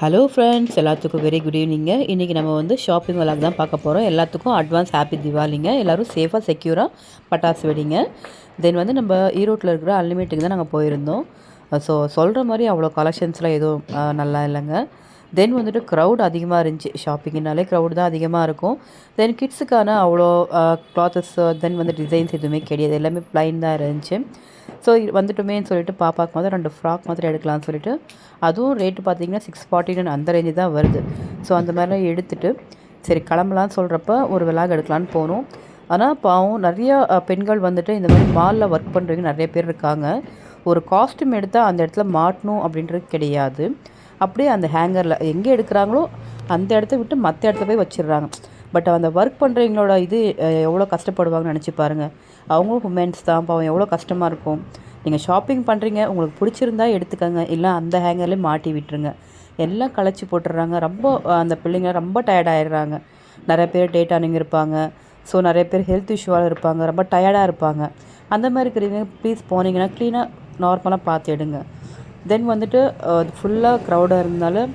Hello friends, எல்லாத்துக்கும் very good evening. இன்றைக்கி நம்ம வந்து ஷாப்பிங் விலாக் தான் பார்க்க போகிறோம். எல்லாத்துக்கும் அட்வான்ஸ் ஹாப்பி தீபாவளிங்க. எல்லோரும் சேஃபாக செக்யூராக பட்டாசு வெடிங்க. தென் வந்து நம்ம ஈரோட்டில் இருக்கிற அன்லிமிட்டுக்கு தான் நாங்கள் போயிருந்தோம். ஸோ சொல்கிற மாதிரி அவ்வளோ கலெக்ஷன்ஸ்லாம் எதுவும் நல்லா இல்லைங்க. தென் வந்துட்டு க்ரௌட் அதிகமாக இருந்துச்சு. ஷாப்பிங்னாலே க்ரௌட் தான் அதிகமாக இருக்கும். தென் கிட்ஸுக்கான அவ்வளோ க்ளாத்தஸ் தென் வந்து டிசைன்ஸ் எதுவுமே கிடையாது. எல்லாமே ப்ளைன் தான் இருந்துச்சு. ஸோ வந்துட்டோமேன்னு சொல்லிட்டு பாப்பாவுக்கு வந்து 2 ஃப்ராக் மாத்திரம் எடுக்கலாம்னு சொல்லிட்டு, அதுவும் ரேட்டு பார்த்தீங்கன்னா 649 அந்த ரேஞ்சு தான் வருது. ஸோ அந்த மாதிரிலாம் எடுத்துகிட்டு சரி கிளம்பலான்னு சொல்கிறப்ப ஒரு விலாக் எடுக்கலான்னு போனோம். ஆனால் பாவம் நிறையா பெண்கள் வந்துட்டு இந்த மாதிரி மாலில் ஒர்க் பண்ணுறவங்க நிறைய பேர் இருக்காங்க. ஒரு காஸ்ட்யூம் எடுத்தால் அந்த இடத்துல மாட்டணும் அப்படின்றது கிடையாது. அப்படியே அந்த ஹேங்கரில் எங்கே எடுக்கிறாங்களோ அந்த இடத்த விட்டு மற்ற இடத்துல போய் வச்சிடுறாங்க. பட் அந்த ஒர்க் பண்ணுறவங்களோட இது எவ்வளோ கஷ்டப்படுவாங்கன்னு நினச்சி பாருங்கள். அவங்களும் உமென்ஸ் தான், பாவம் எவ்வளோ கஷ்டமாக இருக்கும். நீங்கள் ஷாப்பிங் பண்ணுறீங்க, உங்களுக்கு பிடிச்சிருந்தா எடுத்துக்கோங்க, இல்லை அந்த ஹேங்கர்லேயே மாட்டி விட்டுருங்க. எல்லாம் களைச்சி போட்டுடுறாங்க. ரொம்ப அந்த பிள்ளைங்க ரொம்ப டயர்டாகிடுறாங்க. நிறைய பேர் டேட்டானிங் இருப்பாங்க. ஸோ நிறைய பேர் ஹெல்த் இஷ்யூவாக இருப்பாங்க, ரொம்ப டயர்டாக இருப்பாங்க. அந்த மாதிரி இருக்கிறவங்க ப்ளீஸ் போனீங்கன்னா க்ளீனாக நார்மலாக பார்த்து எடுங்க. தென் வந்துட்டு ஃபுல்லாக க்ரௌடாக இருந்தாலும்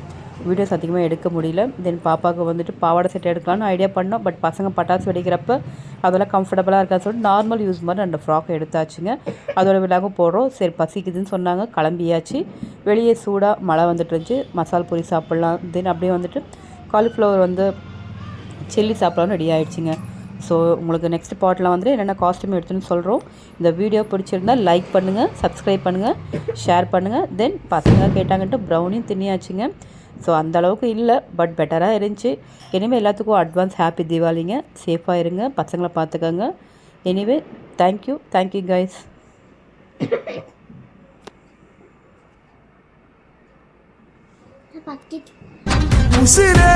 வீடியோஸ் அதிகமாக எடுக்க முடியல. தென் பாப்பாவுக்கு வந்துட்டு பாவாடை செட் எடுக்கலான்னு ஐடியா பண்ணோம். பட் பசங்க பட்டாசு வெடிக்கிறப்ப அதெல்லாம் கம்ஃபர்டபுளாக இருக்கான்னு சொல்லிட்டு நார்மல் யூஸ் மாதிரி 2 ஃப்ராக் எடுத்தாச்சுங்க. அதோட விலாகும் போடுறோம். சரி பசிக்குதுன்னு சொன்னாங்க, கிளம்பியாச்சு. வெளியே சூடாக மழை வந்துட்டு இருந்துச்சு. மசால் பூரி சாப்பிட்லாம். தென் அப்படியே வந்துட்டு காலிஃப்ளவர் வந்து சில்லி சாப்பிட்லான்னு ரெடி ஆகிடுச்சிங்க. ஸோ உங்களுக்கு நெக்ஸ்ட் பார்ட்டில் வந்துட்டு என்னென்ன காஸ்ட்யூம் எடுத்துன்னு சொல்கிறோம். இந்த வீடியோ பிடிச்சிருந்தால் லைக் பண்ணுங்கள், சப்ஸ்கிரைப் பண்ணுங்கள், ஷேர் பண்ணுங்கள். தென் பசங்க கேட்டாங்கன்ட்டு ப்ரௌனியும் தின்னியாச்சுங்க. ஸோ அந்தளவுக்கு இல்லை, பட் பெட்டராக இருந்துச்சு. எனிவே எல்லாத்துக்கும் அட்வான்ஸ் ஹாப்பி தீபாவளிங்க. சேஃபாக இருங்க, பசங்களை பார்த்துக்கோங்க. Anyway thank you guys. உசிரே